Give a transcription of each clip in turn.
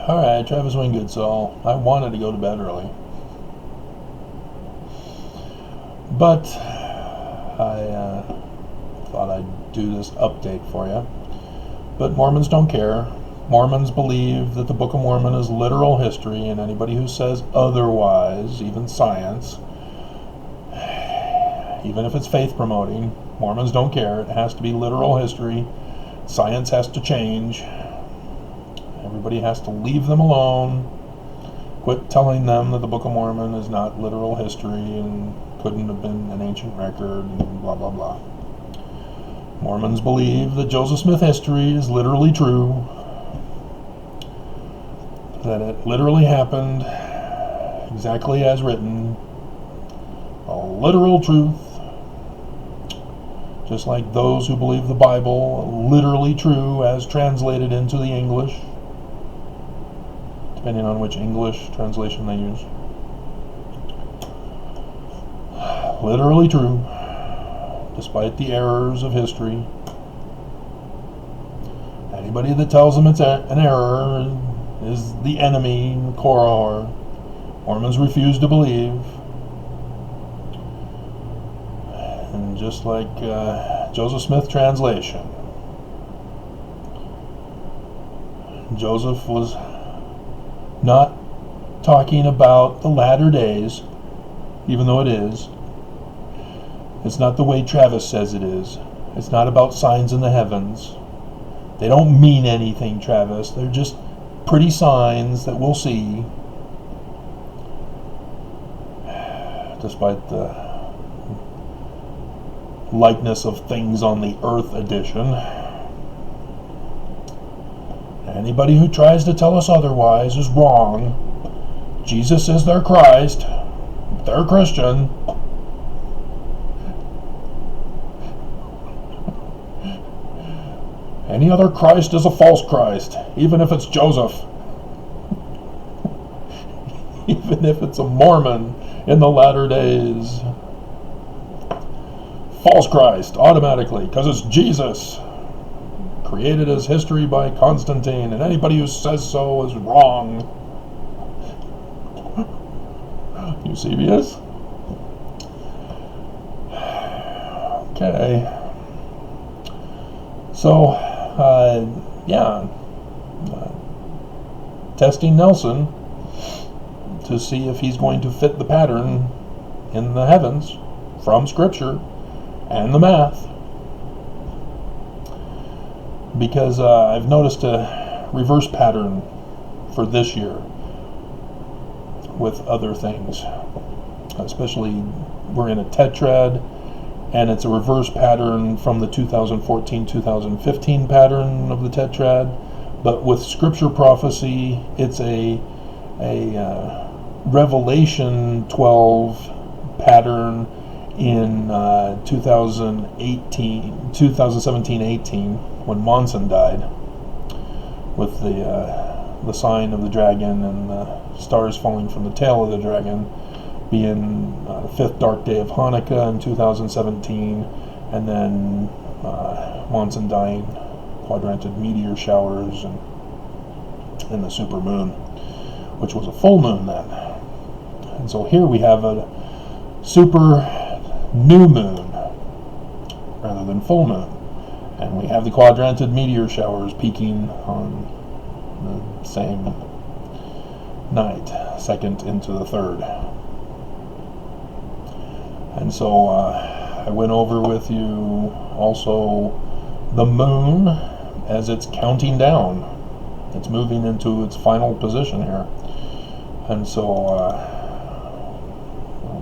Alright, Travis Wingate, so I wanted to go to bed early. But I thought I'd do this update for you. But Mormons don't care. Mormons believe that the Book of Mormon is literal history, and anybody who says otherwise, even science, even if it's faith promoting, Mormons don't care. It has to be literal history. Science has to change. Everybody has to leave them alone. Quit telling them that the Book of Mormon is not literal history and couldn't have been an ancient record and blah blah blah. Mormons believe that Joseph Smith history is literally true, that it literally happened exactly as written, a literal truth, just like those who believe the Bible literally true as translated into the English, depending on which English translation they use. Literally true, despite the errors of history. Anybody that tells them it's an error is the enemy, Korah. Mormons refuse to believe. And just like Joseph Smith translation, Joseph was not talking about the latter days, even though it is. It's not the way Travis says it is. It's not about signs in the heavens. They don't mean anything, Travis. They're just pretty signs that we'll see. Despite the likeness of things on the earth edition. Anybody who tries to tell us otherwise is wrong. Jesus is their Christ. They're Christian. Any other Christ is a false Christ, even if it's Joseph. Even if it's a Mormon in the latter days. False Christ, automatically, because it's Jesus. Created as history by Constantine, and anybody who says so is wrong. Eusebius? Okay. So, testing Nelson to see if he's going to fit the pattern in the heavens from Scripture and the math. Because I've noticed a reverse pattern for this year with other things. Especially, we're in a tetrad, and it's a reverse pattern from the 2014-2015 pattern of the tetrad. But with scripture prophecy, it's a Revelation 12 pattern in 2017-18, when Monson died, with the sign of the dragon and the stars falling from the tail of the dragon, being the fifth dark day of Hanukkah in 2017, and then Monson dying, quadranted meteor showers, and the super moon, which was a full moon then. And so here we have a super new moon rather than full moon, and we have the quadranted meteor showers peaking on the same night, second into the third. And so I went over with you also the moon as it's counting down. It's moving into its final position here. And so I'll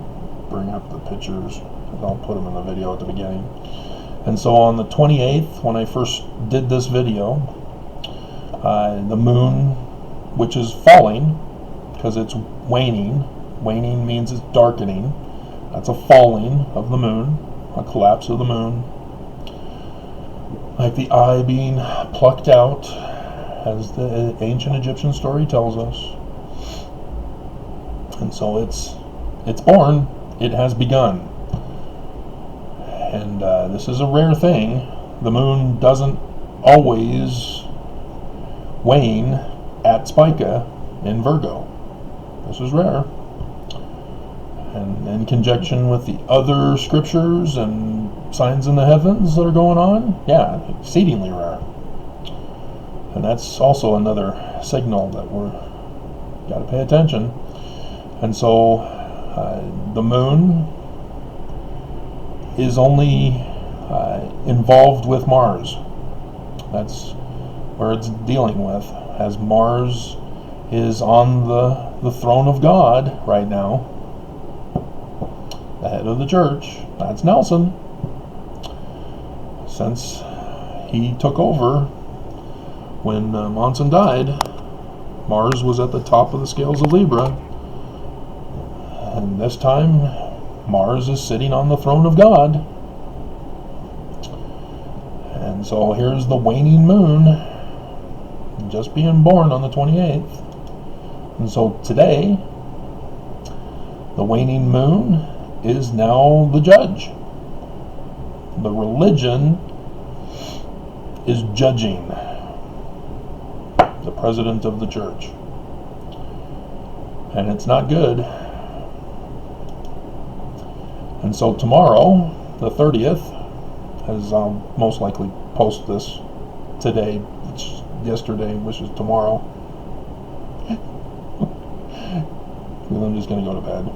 bring up the pictures. I'll put them in the video at the beginning. And so on the 28th, when I first did this video, the moon, which is falling because it's waning. Waning means it's darkening. That's a falling of the moon, a collapse of the moon, like the eye being plucked out, as the ancient Egyptian story tells us. And so it's born, it has begun. And this is a rare thing. The moon doesn't always wane. at Spica in Virgo. This is rare. And in conjunction with the other scriptures and signs in the heavens that are going on, yeah, exceedingly rare. And that's also another signal that we're got to pay attention. And so the moon is only involved with Mars. That's where it's dealing with, as Mars is on the throne of God right now, the head of the church. That's Nelson. Since he took over when Monson died, Mars was at the top of the scales of Libra, and this time Mars is sitting on the throne of God. And so here's the waning moon just being born on the 28th. And so today, the waning moon is now the judge. The religion is judging the president of the church. And it's not good. And so tomorrow, the 30th, as I'll most likely post this today, which is yesterday, which is tomorrow, because I'm just going to go to bed.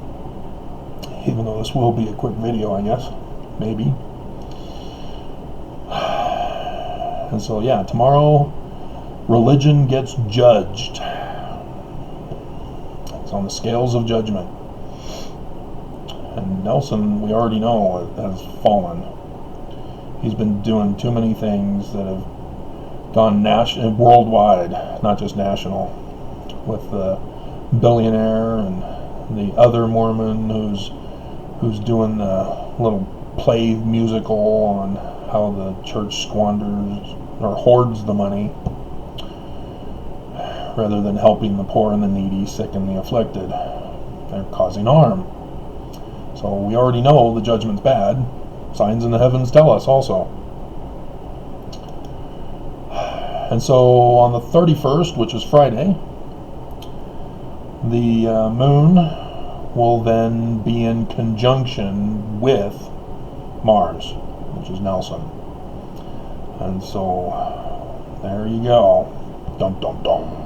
Even though this will be a quick video, I guess. Maybe. And so, yeah, tomorrow, religion gets judged. It's on the scales of judgment. And Nelson, we already know, has fallen. He's been doing too many things that have gone worldwide, not just national, with the billionaire and the other Mormon who's doing a little play musical on how the church squanders or hoards the money rather than helping the poor and the needy, sick and the afflicted. They're causing harm. So we already know the judgment's bad. Signs in the heavens tell us also. And so on the 31st, which is Friday, the moon will then be in conjunction with Mars, which is Nelson. And so there you go. Dum dum dum.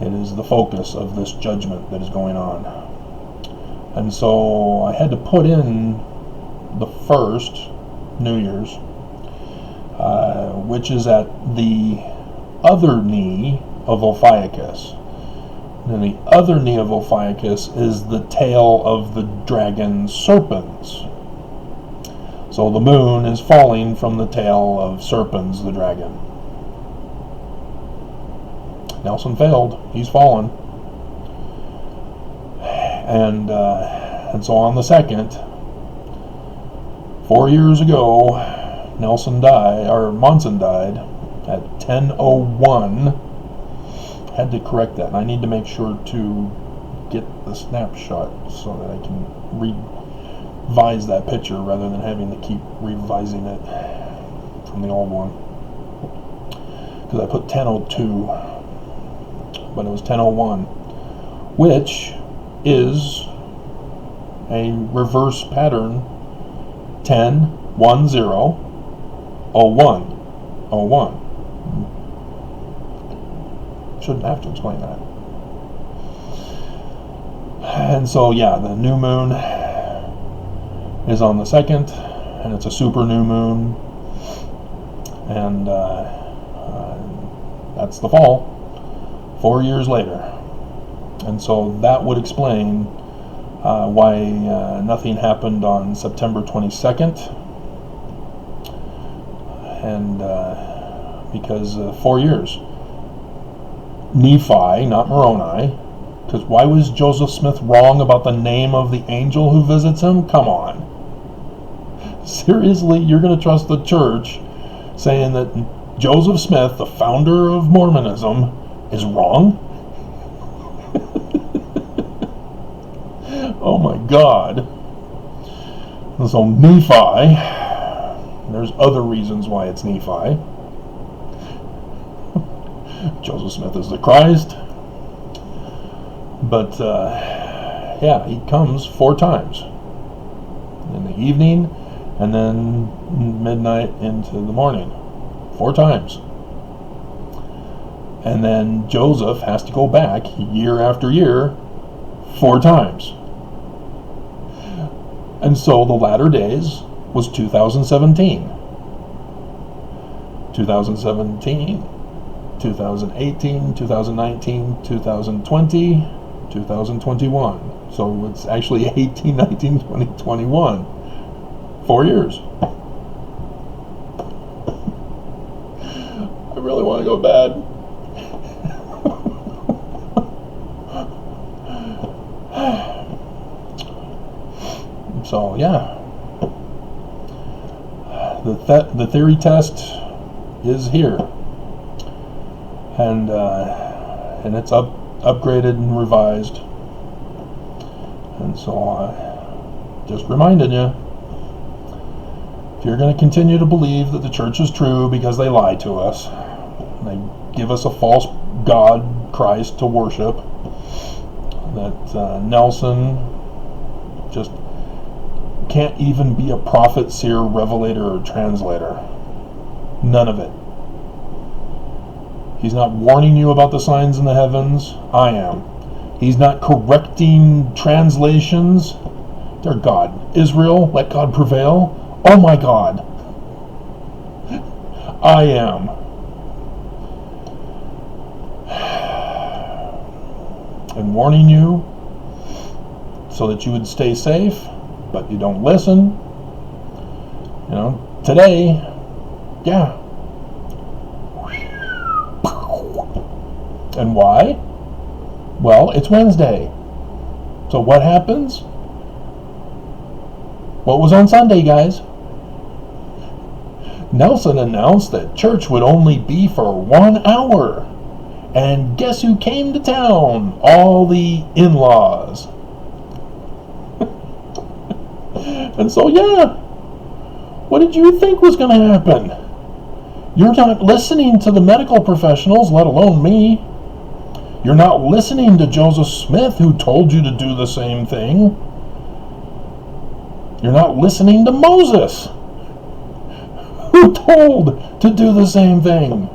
It is the focus of this judgment that is going on. And so I had to put in the first New Year's, which is at the other knee of Ophiuchus. And the other knee of Ophiuchus is the tail of the dragon Serpens. So the moon is falling from the tail of Serpens, the dragon. Nelson failed. He's fallen. And so on the 2nd, 4 years ago, Monson died at 10:01. Had to correct that, and I need to make sure to get the snapshot so that I can revise that picture rather than having to keep revising it from the old one. Because I put 10:02, but it was 10:01, which is a reverse pattern. 10-1-0-01-01. Shouldn't have to explain that. And so, yeah, the new moon is on the 2nd, and it's a super new moon, and that's the fall, 4 years later. And so that would explain why nothing happened on September 22nd, and because 4 years. Nephi, not Moroni, because why was Joseph Smith wrong about the name of the angel who visits him? Come on. Seriously, you're going to trust the church saying that Joseph Smith, the founder of Mormonism, is wrong? Oh my God. And so Nephi There's other reasons why it's Nephi. Joseph Smith is the Christ. But, yeah, he comes 4 times. In the evening, and then midnight into the morning. 4 times. And then Joseph has to go back year after year 4 times. And so the latter days was 2017. 2017, 2018, 2019, 2020, 2021. So it's actually 18, 19, 20, 21. 4 years. I really want to go bed. So yeah, the theory test is here, and it's upgraded and revised, and so just reminding you, if you're going to continue to believe that the church is true because they lie to us, they give us a false God, Christ, to worship, that Nelson just can't even be a prophet, seer, revelator, or translator. None of it. He's not warning you about the signs in the heavens. I am. He's not correcting translations. Dear God. Israel, let God prevail. Oh my God. I am. And warning you so that you would stay safe, but you don't listen. You know, today, yeah. And why? Well, it's Wednesday. So what happens? What was on Sunday, guys? Nelson announced that church would only be for 1 hour. And guess who came to town? All the in-laws. And so, yeah, what did you think was going to happen? You're not listening to the medical professionals, let alone me. You're not listening to Joseph Smith, who told you to do the same thing. You're not listening to Moses, who told to do the same thing.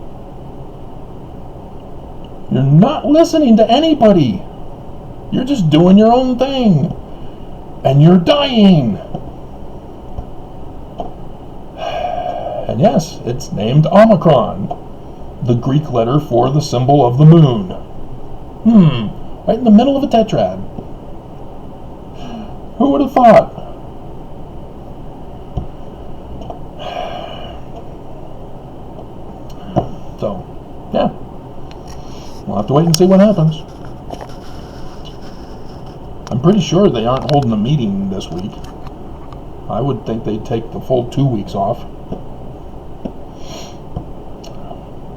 You're not listening to anybody. You're just doing your own thing. And you're dying. And yes, it's named Omicron, the Greek letter for the symbol of the moon. Right in the middle of a tetrad. Who would have thought? So, yeah. We'll have to wait and see what happens. I'm pretty sure they aren't holding a meeting this week. I would think they'd take the full 2 weeks off.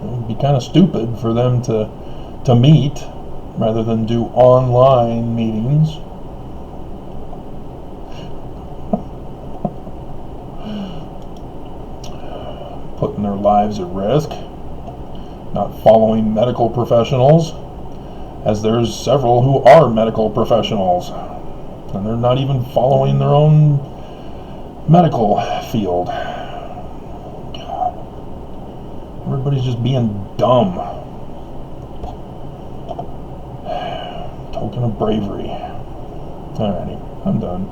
It would be kind of stupid for them to meet rather than do online meetings. Putting their lives at risk. Not following medical professionals, as there's several who are medical professionals, and they're not even following their own medical field. God. Everybody's just being dumb. Token of bravery. Alrighty, I'm done.